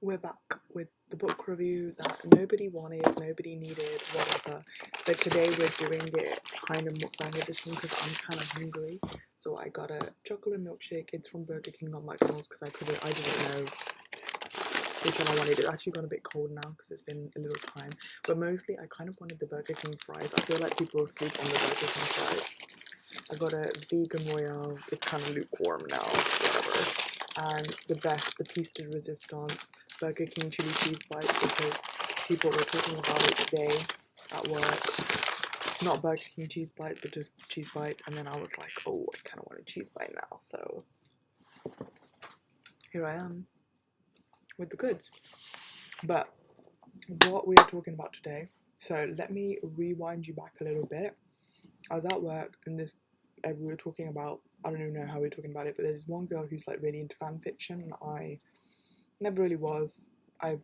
we're back with the book review that nobody wanted, nobody needed, whatever. But today we're doing it kind of mukbang edition because I'm kind of hungry. So I got a chocolate milkshake. It's from Burger King, not McDonald's, because I didn't know which one I wanted. It's actually gone a bit cold now because it's been a little time. But mostly I kind of wanted the Burger King fries. I feel like people sleep on the Burger King fries. I got a vegan royale. It's kind of lukewarm now, whatever. And the best, the piece de resistance, Burger King chili cheese bites, because people were talking about it today at work. Not Burger King cheese bites, but just cheese bites. And then I was like, oh, I kind of want a cheese bite now. So here I am with the goods. But what we are talking about today, so let me rewind you back a little bit. I was at work and we were talking about, I don't even know how we were talking about it, but there's one girl who's like really into fan fiction, and I never really was. I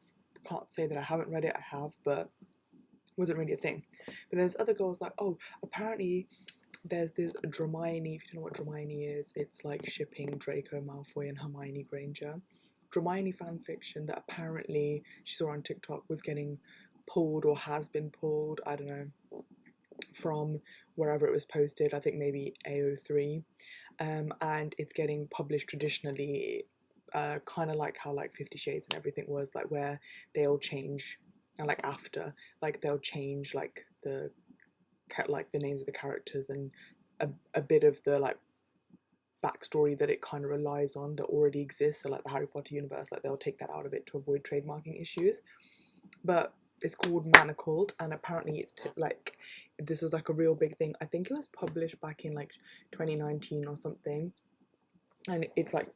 can't say that I haven't read it, I have, but it wasn't really a thing. But there's other girls like, oh, apparently there's this Hermione, if you don't know what Hermione is, it's like shipping Draco Malfoy and Hermione Granger. Hermione fan fiction that apparently she saw on TikTok was getting pulled or has been pulled, I don't know, from wherever it was posted, I think maybe AO3, and it's getting published traditionally, kind of like how like 50 Shades and everything was, like where they'll change, and like after, like they'll change like the names of the characters and a bit of the like backstory that it kind of relies on that already exists, so like the Harry Potter universe, like they'll take that out of it to avoid trademarking issues. But it's called Manacled, and apparently it's like, this was like a real big thing. I think it was published back in like 2019 or something, and it like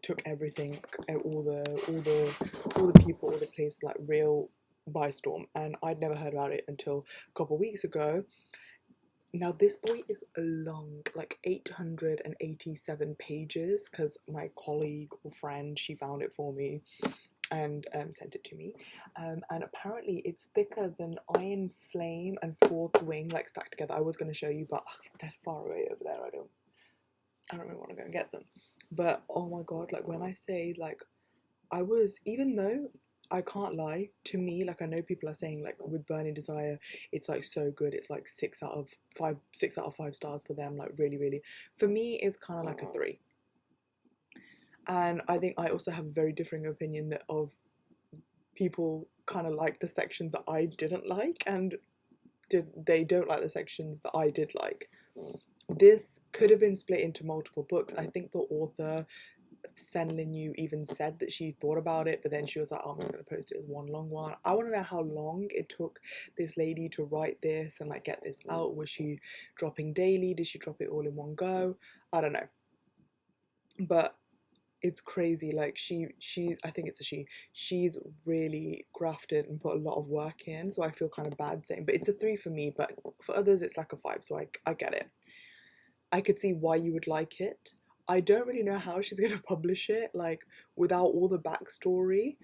took everything, all the people, all the places, like real by storm. And I'd never heard about it until a couple of weeks ago. Now this boy is long, like 887 pages, because my colleague or friend, she found it for me and sent it to me, and apparently it's thicker than Iron Flame and Fourth Wing, like stacked together. I was going to show you, but they're far away over there. I don't really want to go and get them. But oh my god, like when I say, like, I was, even though I can't lie, to me, like, I know people are saying like with Burning Desire it's like so good, it's like 6 out of 5 stars for them, like really. For me it's kind of like a 3. And I think I also have a very differing opinion of people kind of like the sections that I didn't like, and they don't like the sections that I did like. This could have been split into multiple books. I think the author, SenLinYu, even said that she thought about it, but then she was like, oh, I'm just going to post it as one long one. I want to know how long it took this lady to write this and like get this out. Was she dropping daily? Did she drop it all in one go? I don't know. But it's crazy, like she I think it's a she's really grafted and put a lot of work in, so I feel kind of bad saying, but it's a 3 for me, but for others it's like a 5, so I get it. I could see why you would like it. I don't really know how she's going to publish it, like without all the backstory.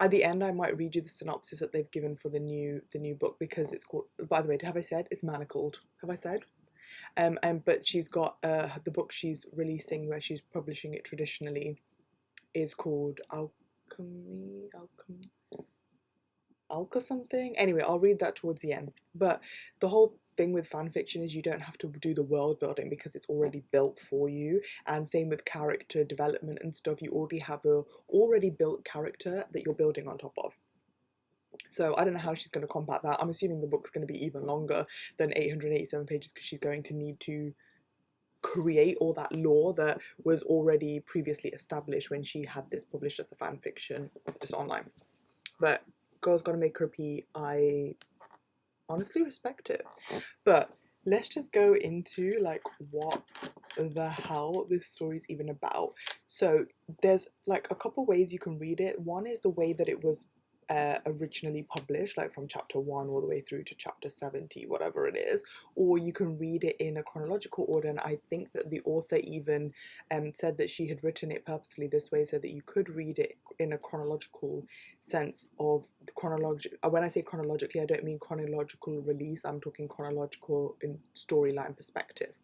At the end I might read you the synopsis that they've given for the new book, because it's called, by the way, have I said it's Manacled? Have I said? But she's got the book she's releasing, where she's publishing it traditionally, is called Alka something. Anyway, I'll read that towards the end. But the whole thing with fan fiction is you don't have to do the world building because it's already built for you, and same with character development and stuff. You already have a already built character that you're building on top of. So I don't know how she's going to combat that. I'm assuming the book's going to be even longer than 887 pages, because she's going to need to create all that lore that was already previously established when she had this published as a fan fiction just online. But girl's gotta make her pee. I honestly respect it. But let's just go into like what the hell this story's even about. So there's like a couple ways you can read it. One is the way that it was originally published, like from chapter 1 all the way through to chapter 70, whatever it is, or you can read it in a chronological order. And I think that the author even said that she had written it purposefully this way so that you could read it in a chronological sense of the when I say chronologically, I don't mean chronological release, I'm talking chronological in storyline perspective.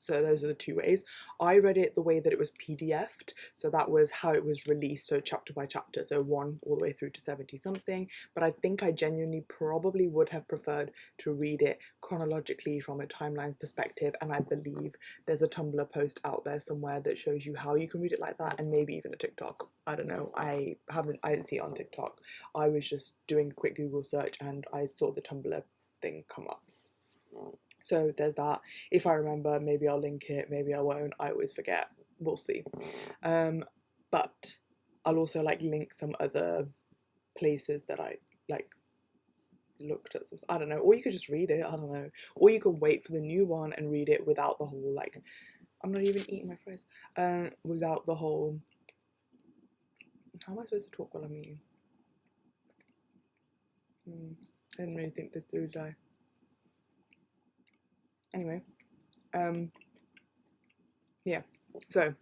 So those are the two ways. I read it the way that it was PDF'd, so that was how it was released, so chapter by chapter, so 1 all the way through to 70 something. But I think I genuinely probably would have preferred to read it chronologically from a timeline perspective, and I believe there's a Tumblr post out there somewhere that shows you how you can read it like that, and maybe even a TikTok. I don't know. I didn't see it on TikTok. I was just doing a quick Google search and I saw the Tumblr thing come up. So there's that. If I remember, maybe I'll link it, maybe I won't. I always forget. We'll see. But I'll also like link some other places that I like looked at some, I don't know, or you could just read it, I don't know. Or you could wait for the new one and read it without the whole like, I'm not even eating my fries. Without the whole, how am I supposed to talk while I'm eating? I didn't really think this through, did I? Anyway, yeah, so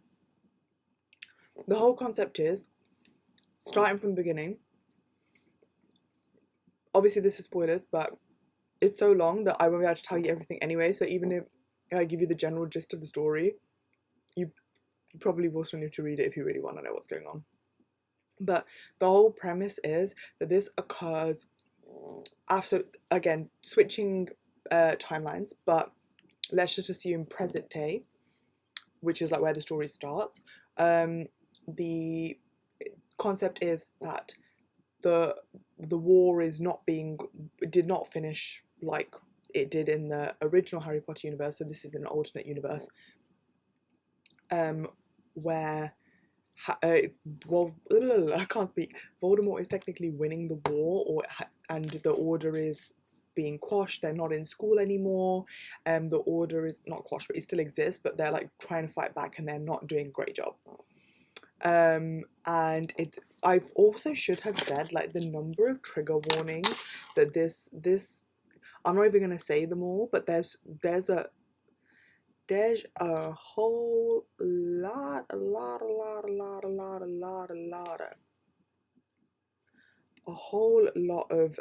the whole concept is, starting from the beginning, obviously this is spoilers, but it's so long that I won't be able to tell you everything anyway, so even if I give you the general gist of the story, you probably will still need to read it if you really want to know what's going on. But the whole premise is that this occurs after, again, switching timelines, but let's just assume present day, which is like where the story starts. The concept is that the war is did not finish like it did in the original Harry Potter universe, so this is an alternate universe, where I can't speak. Voldemort is technically winning the war, and the Order is being quashed. They're not in school anymore. The Order is not quashed, but it still exists, but they're like trying to fight back and they're not doing a great job. And I've also should have said like the number of trigger warnings that this I'm not even gonna say them all, but there's a whole lot of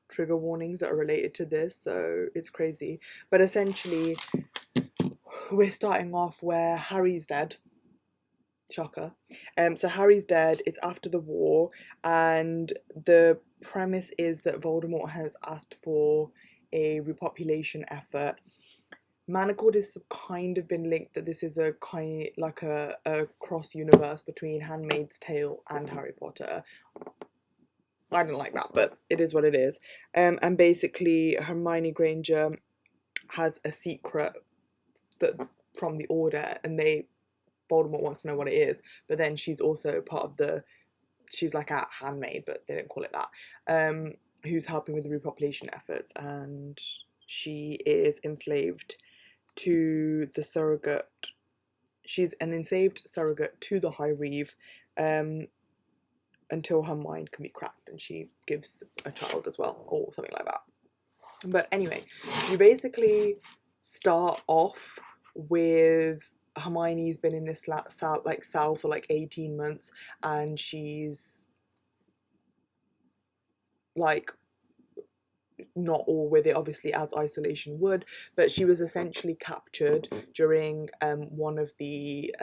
trigger warnings that are related to this, so it's crazy. But essentially we're starting off where Harry's dead. Shocker. So Harry's dead, it's after the war, and the premise is that Voldemort has asked for a repopulation effort. Manacled is kind of been linked that this is a kind like a cross universe between Handmaid's Tale and Harry Potter. I don't like that, but it is what it is. And basically Hermione Granger has a secret that from the Order, and Voldemort wants to know what it is, but then she's also part of she's like a handmaid, but they don't call it that, who's helping with the repopulation efforts, and she is enslaved to the surrogate. She's an enslaved surrogate to the High Reeve, until her mind can be cracked and she gives a child as well, or something like that. But anyway, you basically start off with Hermione's been in this cell for like 18 months, and she's like not all with it, obviously, as isolation would, but she was essentially captured during one of the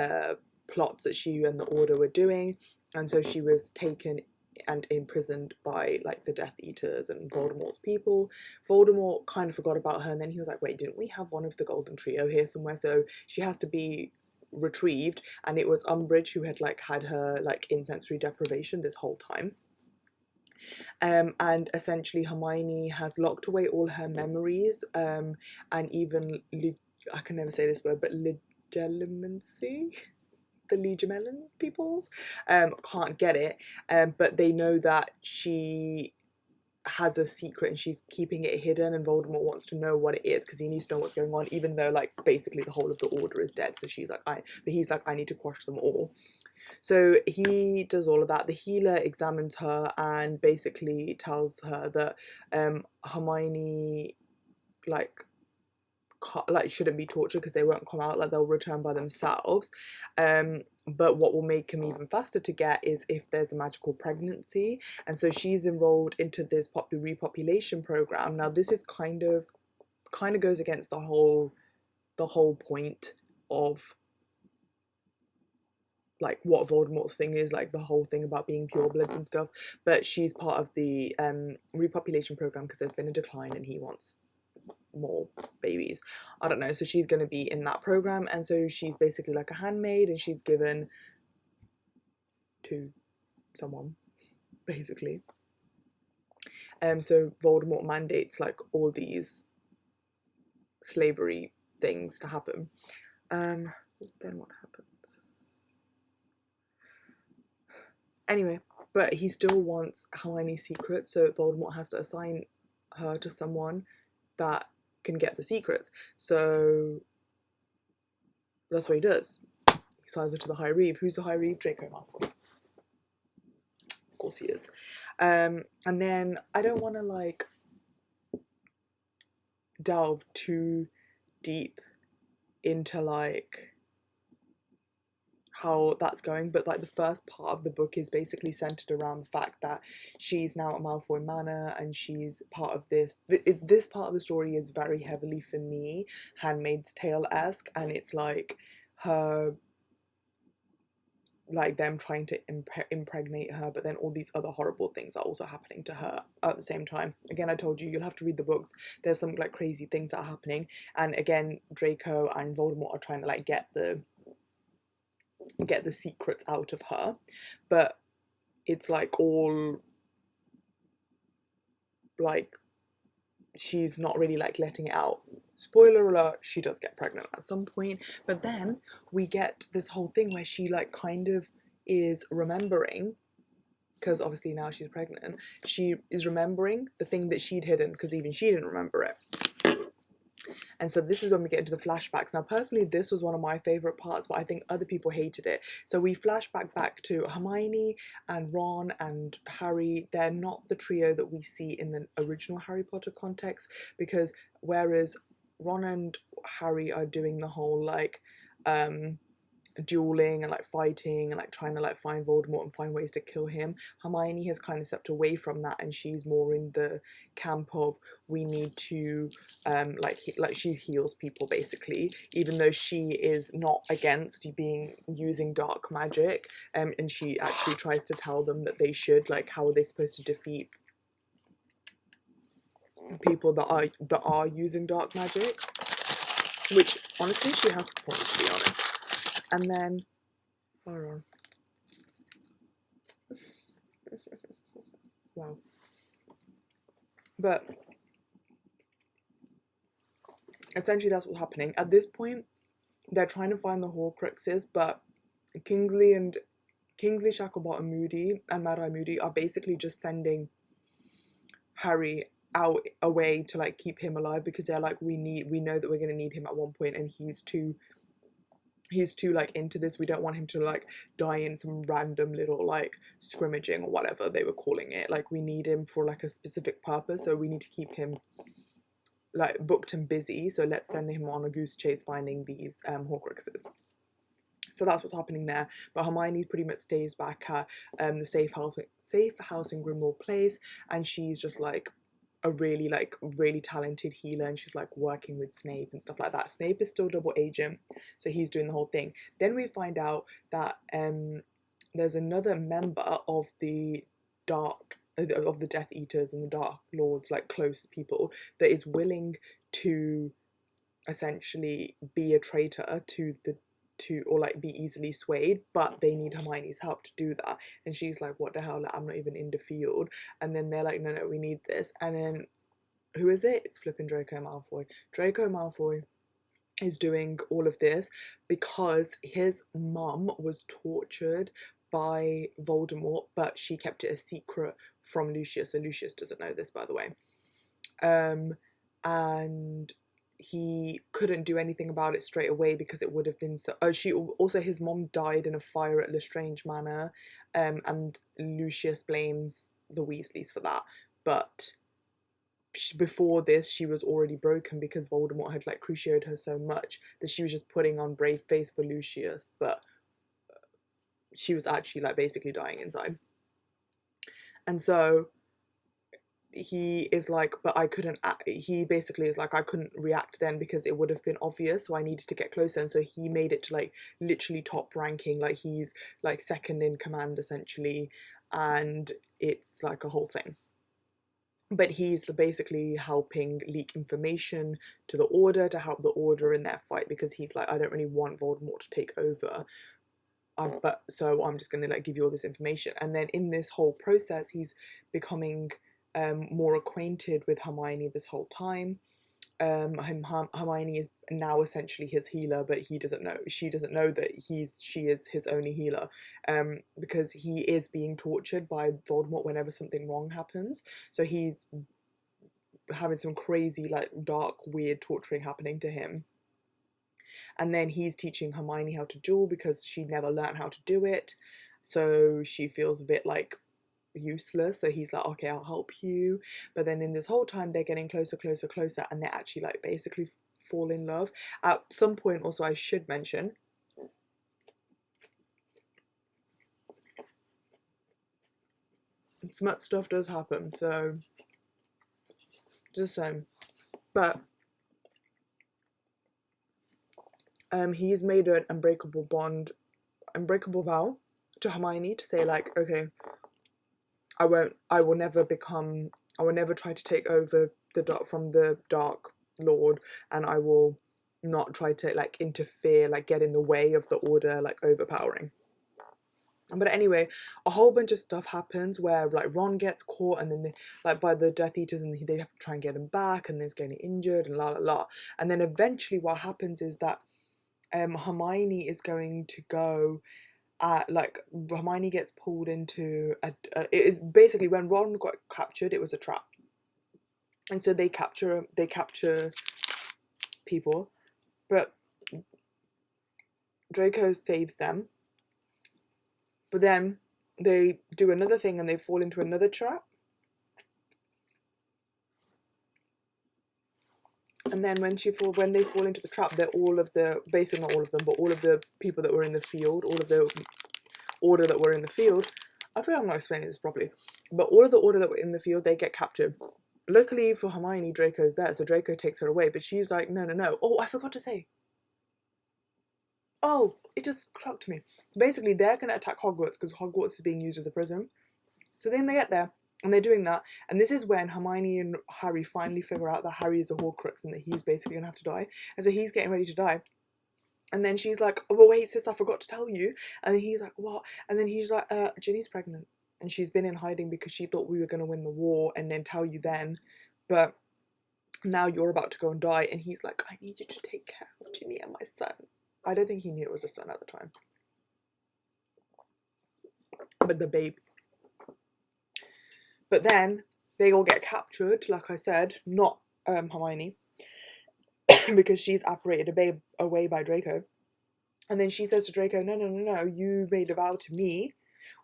plots that she and the Order were doing, and so she was taken and imprisoned by like the Death Eaters and Voldemort's people. Voldemort kind of forgot about her, and then he was like, wait, didn't we have one of the Golden Trio here somewhere? So she has to be retrieved, and it was Umbridge who had like had her like in sensory deprivation this whole time. And essentially Hermione has locked away all her memories, and even I can never say this word, but legilimency, the Legionellen peoples can't get it, but they know that she has a secret and she's keeping it hidden, and Voldemort wants to know what it is because he needs to know what's going on, even though like basically the whole of the Order is dead. So he's like, I need to quash them all. So he does all of that. The healer examines her and basically tells her that Hermione like shouldn't be tortured because they won't come out, like they'll return by themselves. But what will make him even faster to get is if there's a magical pregnancy, and so she's enrolled into this repopulation program. Now this is kind of goes against the whole the whole point of like what Voldemort's thing is, like the whole thing about being purebloods and stuff. But she's part of the repopulation program because there's been a decline and he wants more babies. I don't know. So she's going to be in that program, and so she's basically like a handmaid, and she's given to someone basically. So Voldemort mandates like all these slavery things to happen. Then what happens? Anyway, but he still wants Hermione's secret, so Voldemort has to assign her to someone that can get the secrets. So that's what he does. He assigns her to the High Reeve. Who's the High Reeve? Draco Malfoy. Of course he is. And then I don't want to like delve too deep into like how that's going, but like the first part of the book is basically centered around the fact that she's now at Malfoy Manor and she's part of this. This part of the story is very heavily, for me, Handmaid's Tale-esque, and it's like her, like them trying to impregnate her, but then all these other horrible things are also happening to her at the same time. Again, I told you, you'll have to read the books. There's some like crazy things that are happening, and again, Draco and Voldemort are trying to like get the secrets out of her, but it's like all like she's not really like letting it out. Spoiler alert, she does get pregnant at some point, but then we get this whole thing where she like kind of is remembering, because obviously now she's pregnant, she is remembering the thing that she'd hidden, because even she didn't remember it. And so this is when we get into the flashbacks. Now, personally, this was one of my favourite parts, but I think other people hated it. So we flash back to Hermione and Ron and Harry. They're not the trio that we see in the original Harry Potter context, because whereas Ron and Harry are doing the whole like dueling and like fighting and like trying to like find Voldemort and find ways to kill him, Hermione has kind of stepped away from that, and she's more in the camp of we need to like she heals people basically, even though she is not against using dark magic, and she actually tries to tell them that they should, like, how are they supposed to defeat people that are using dark magic, which honestly she has a point, to be honest. And then, hold on. Wow. But essentially that's what's happening. At this point, they're trying to find the Horcruxes, but Kingsley, Shacklebolt and Moody and Mad-Eye Moody are basically just sending Harry out away to like keep him alive, because they're like, we know that we're gonna need him at one point, and he's too like into this. We don't want him to like die in some random little like scrimmaging or whatever they were calling it. Like, we need him for like a specific purpose, so we need to keep him like booked and busy, so let's send him on a goose chase finding these Horcruxes. So that's what's happening there. But Hermione pretty much stays back at the safe house in Grimmauld Place, and she's just like a really talented healer, and she's like working with Snape and stuff like that. Snape is still double agent, so he's doing the whole thing. Then we find out that there's another member of the Death Eaters and the Dark Lords, like close people, that is willing to essentially be a traitor or like be easily swayed, but they need Hermione's help to do that. And she's like, what the hell, like, I'm not even in the field. And then they're like, no, we need this. And then who is it? It's flipping Draco Malfoy. Draco Malfoy is doing all of this because his mum was tortured by Voldemort, but she kept it a secret from Lucius. So Lucius doesn't know this, by the way. And he couldn't do anything about it straight away because it would have been so. His mom died in a fire at Lestrange Manor, and Lucius blames the Weasleys for that. But before this, she was already broken because Voldemort had like crucioed her so much that she was just putting on brave face for Lucius, but she was actually like basically dying inside. And so he is like, but I couldn't, he basically is like, I couldn't react then because it would have been obvious, so I needed to get closer, and so he made it to like literally top ranking, like he's like second in command essentially, and it's like a whole thing. But he's basically helping leak information to the Order to help the Order in their fight, because he's like, I don't really want Voldemort to take over, but so I'm just gonna like give you all this information. And then in this whole process, he's becoming more acquainted with Hermione this whole time. Hermione is now essentially his healer, but she doesn't know that she is his only healer, because he is being tortured by Voldemort whenever something wrong happens. So he's having some crazy, like, dark, weird torturing happening to him. And then he's teaching Hermione how to duel because she never learned how to do it, so she feels a bit like useless. So he's like, okay, I'll help you. But then in this whole time they're getting closer, and they actually like basically fall in love at some point. Also, I should mention, smut stuff does happen, so just saying. But he's made an unbreakable vow to Hermione to say like, okay, I will never try to take over from the Dark Lord, and I will not try to like interfere, like get in the way of the Order like overpowering. But anyway, a whole bunch of stuff happens where like Ron gets caught, and then they, like by the Death Eaters, and they have to try and get him back, and then he's getting injured and la la la. And then eventually what happens is that Hermione is going to go like Hermione gets pulled into it is basically when Ron got captured, it was a trap, and so they capture people, but Draco saves them. But then they do another thing and they fall into another trap. And then when they fall into the trap, they're basically not all of them, but all of the people that were in the field, all of the Order that were in the field. I feel I'm not explaining this properly, but all of the Order that were in the field, they get captured. Luckily for Hermione, Draco's there, so Draco takes her away, but she's like, no. Oh, I forgot to say. Oh, it just clocked me. Basically, they're going to attack Hogwarts because Hogwarts is being used as a prison. So then they get there, and they're doing that, and this is when Hermione and Harry finally figure out that Harry is a Horcrux and that he's basically going to have to die. And so he's getting ready to die. And then she's like, oh, well, wait, sis, I forgot to tell you. And then he's like, what? And then he's like, Ginny's pregnant. And she's been in hiding because she thought we were going to win the war and then tell you then. But now you're about to go and die. And he's like, I need you to take care of Ginny and my son. I don't think he knew it was a son at the time. But the baby. But then they all get captured, like I said, not Hermione, because she's apparated away by Draco. And then she says to Draco, no, you made a vow to me.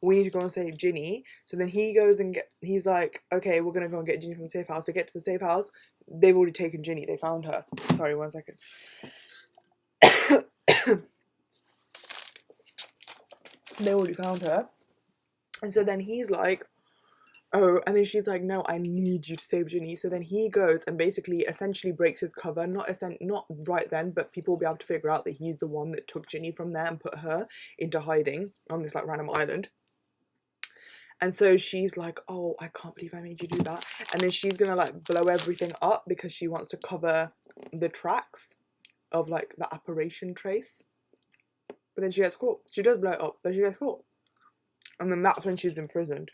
We need to go and save Ginny. So then he goes and he's like, okay, we're going to go and get Ginny from the safe house. They get to the safe house. They've already taken Ginny. They found her. Sorry, 1 second. They already found her. And so then he's like, oh, and then she's like, no, I need you to save Ginny. So then he goes and basically essentially breaks his cover, not right then, but people will be able to figure out that he's the one that took Ginny from there and put her into hiding on this like random island. And so she's like, oh, I can't believe I made you do that. And then she's gonna like blow everything up because she wants to cover the tracks of like the apparition trace. But then she gets caught. She does blow it up, but she gets caught. And then that's when she's imprisoned.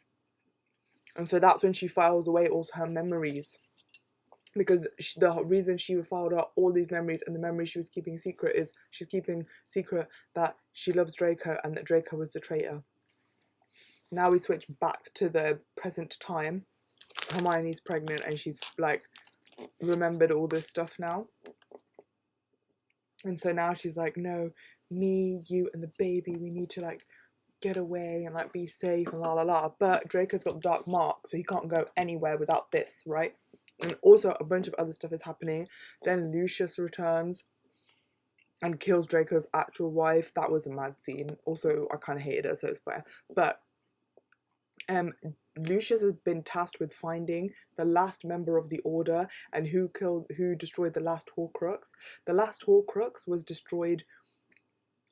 And so that's when she files away all her memories. Because the reason she filed out all these memories and the memories she was keeping secret is she's keeping secret that she loves Draco and that Draco was the traitor. Now we switch back to the present time. Hermione's pregnant and she's like remembered all this stuff now. And so now she's like, no, me, you and the baby, we need to like get away and like be safe and la la la. But Draco's got the dark mark, so he can't go anywhere without this, right? And also a bunch of other stuff is happening. Then Lucius returns and kills Draco's actual wife. That was a mad scene. Also, I kind of hated her, so it's fair. But Lucius has been tasked with finding the last member of the Order and who destroyed the last Horcrux. The last Horcrux was destroyed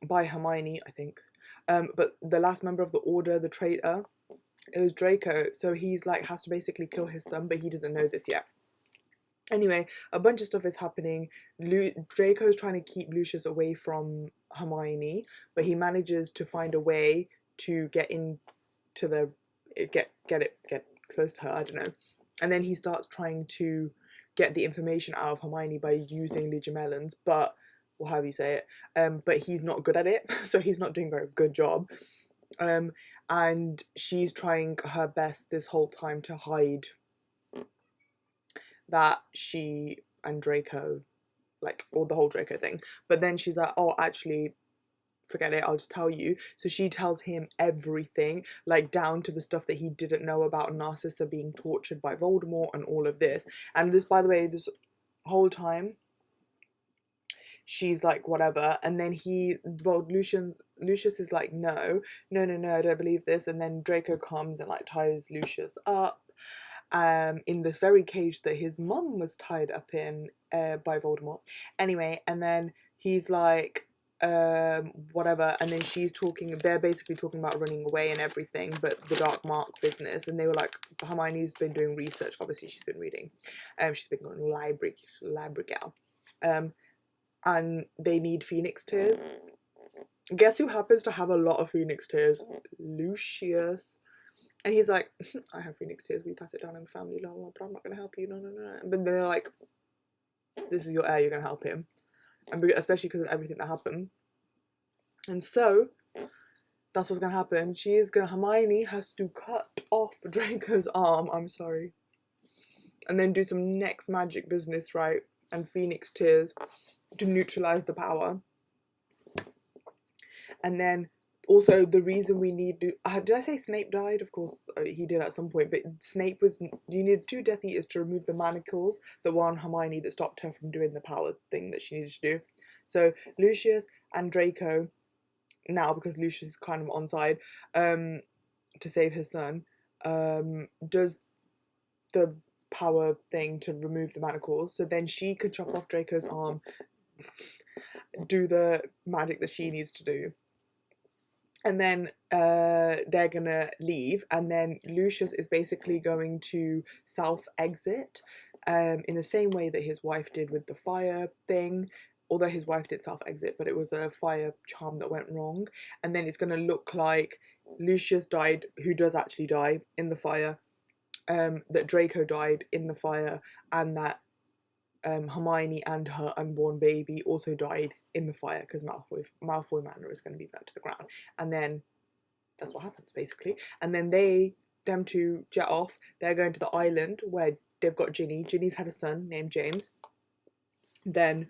by Hermione, I think. But the last member of the Order, the traitor, it was Draco. So he's like has to basically kill his son, but he doesn't know this yet. Anyway, a bunch of stuff is happening. Draco's trying to keep Lucius away from Hermione, but he manages to find a way to get into the get close to her. I don't know. And then he starts trying to get the information out of Hermione by using Legimelons, but or however you say it. But he's not good at it, so he's not doing a very good job. And she's trying her best this whole time to hide that she and Draco, like, or the whole Draco thing. But then she's like, oh, actually, forget it, I'll just tell you. So she tells him everything, like down to the stuff that he didn't know about Narcissa being tortured by Voldemort and all of this. And this, by the way, this whole time, she's like, whatever. And then Lucius is like, no, I don't believe this. And then Draco comes and like ties Lucius up. In the very cage that his mum was tied up in by Voldemort. Anyway, and then he's like, whatever, and then they're basically talking about running away and everything, but the Dark Mark business, and they were like, Hermione's been doing research, obviously she's been reading, she's been going library gal, and they need Phoenix Tears. Guess who happens to have a lot of Phoenix Tears? Lucius. And he's like, I have Phoenix Tears, we pass it down in the family, blah, blah, but I'm not going to help you, no. But they're like, this is your heir, you're going to help him. And especially because of everything that happened. And so, that's what's going to happen. Hermione has to cut off Draco's arm, I'm sorry. And then do some next magic business, right? And Phoenix Tears to neutralise the power. And then also, the reason we need to... did I say Snape died? Of course, he did at some point. But Snape was... You needed 2 Death Eaters to remove the manacles that were on Hermione that stopped her from doing the power thing that she needed to do. So, Lucius and Draco, now, because Lucius is kind of on side, to save his son, does the power thing to remove the manacles. So then she could chop off Draco's arm, do the magic that she needs to do. And then they're gonna leave, and then Lucius is basically going to self-exit in the same way that his wife did with the fire thing, although his wife did self-exit, but it was a fire charm that went wrong. And then it's gonna look like Lucius died, who does actually die in the fire, that Draco died in the fire, and that Hermione and her unborn baby also died in the fire because Malfoy Manor is going to be burnt to the ground. And then that's what happens basically. And then them two jet off. They're going to the island where they've got Ginny. Ginny's had a son named James. Then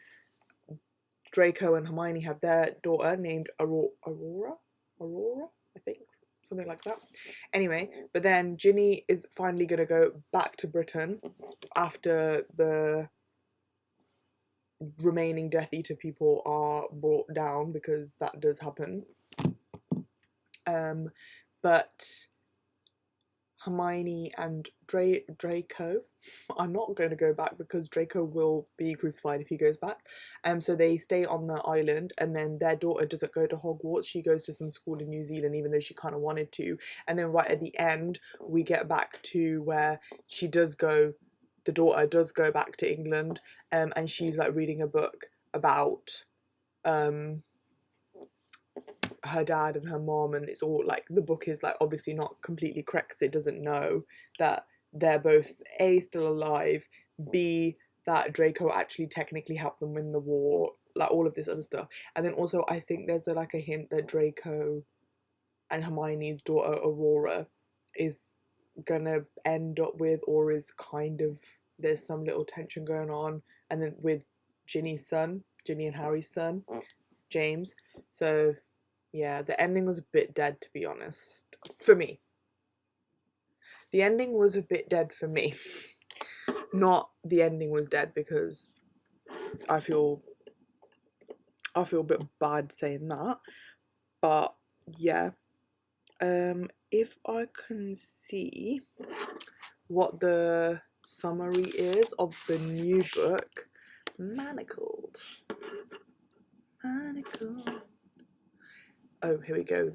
Draco and Hermione have their daughter named Aurora, I think. Something like that. Anyway, but then Ginny is finally going to go back to Britain after the remaining Death Eater people are brought down, because that does happen. But Hermione and Draco are not going to go back, because Draco will be crucified if he goes back. So they stay on the island, and then their daughter doesn't go to Hogwarts. She goes to some school in New Zealand, even though she kind of wanted to. And then right at the end, we get back to where the daughter does go back to England, and she's like reading a book about her dad and her mom, and it's all like, the book is like obviously not completely correct because it doesn't know that they're both A, still alive, B, that Draco actually technically helped them win the war, like all of this other stuff. And then also I think there's like a hint that Draco and Hermione's daughter Aurora is gonna end up with, or is kind of, there's some little tension going on, and then with Ginny and Harry's son, James. So yeah, the ending was a bit dead, to be honest, for me. The ending was a bit dead for me. Not the ending was dead because I feel a bit bad saying that, but yeah, If I can see what the summary is of the new book, Manacled. Manacled. Oh, here we go.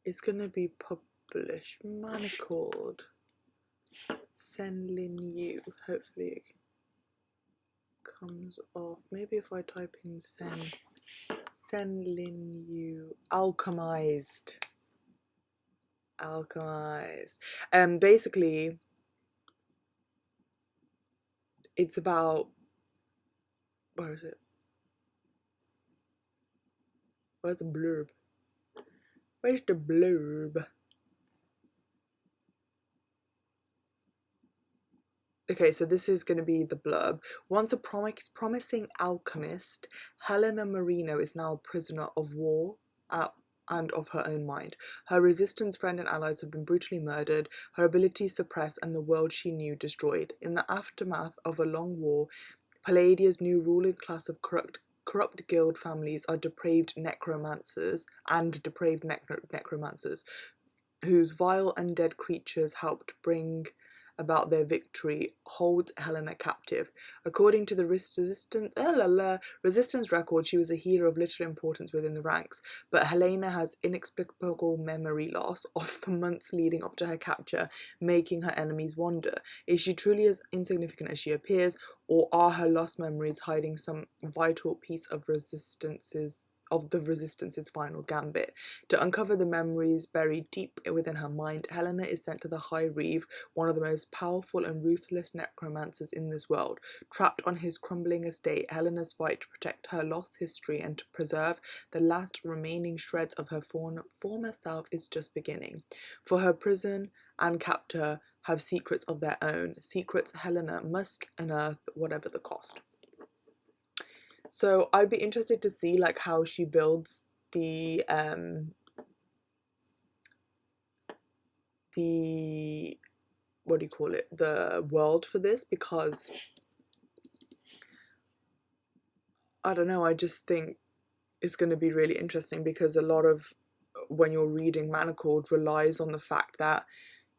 It's gonna be published. Manacled. SenLinYu. Hopefully it comes off. Maybe if I type in SenLinYu. Alchemized. Basically, it's about, where is it? Where's the blurb? Where's the blurb? Okay, so this is going to be the blurb. Once a promising alchemist, Helena Marino is now a prisoner of war and of her own mind. Her resistance friend and allies have been brutally murdered, her abilities suppressed, and the world she knew destroyed. In the aftermath of a long war, Palladia's new ruling class of corrupt guild families are depraved necromancers, whose vile undead creatures helped bring about their victory, hold Helena captive. According to the resistance record, she was a healer of little importance within the ranks, but Helena has inexplicable memory loss of the months leading up to her capture, making her enemies wonder. Is she truly as insignificant as she appears, or are her lost memories hiding some vital piece of the Resistance's final gambit? To uncover the memories buried deep within her mind, Helena is sent to the High Reeve, one of the most powerful and ruthless necromancers in this world. Trapped on his crumbling estate, Helena's fight to protect her lost history and to preserve the last remaining shreds of her former self is just beginning. For her prison and captor have secrets of their own, secrets Helena must unearth whatever the cost. So I'd be interested to see like how she builds the what do you call it, the world for this, because I don't know, I just think it's going to be really interesting, because a lot of when you're reading Manacled relies on the fact that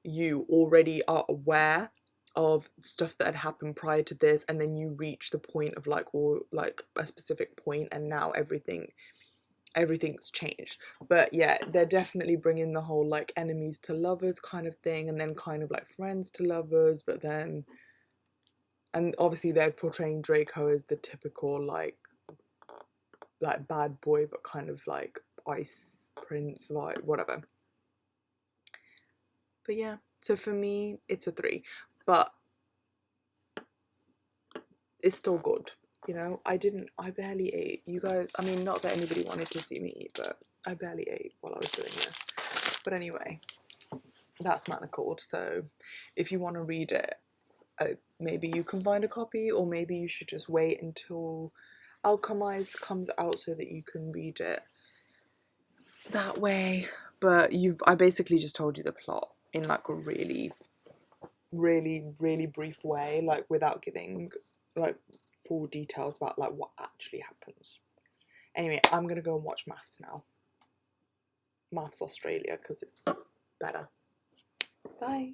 you already are aware of stuff that had happened prior to this, and then you reach the point of like, or like a specific point, and now everything's changed. But yeah, they're definitely bringing the whole like enemies to lovers kind of thing, and then kind of like friends to lovers, but then, and obviously they're portraying Draco as the typical like bad boy, but kind of like ice prince, like whatever. But yeah, so for me it's a 3, but it's still good. You know, I barely ate. You guys, I mean, not that anybody wanted to see me eat, but I barely ate while I was doing this. But anyway, that's Manacled. So if you want to read it, maybe you can find a copy, or maybe you should just wait until Alchemized comes out so that you can read it that way. But I basically just told you the plot in like a really, really, really brief way, like without giving like full details about like what actually happens. Anyway, I'm gonna go and watch Maths now. Maths Australia, because it's better. Bye.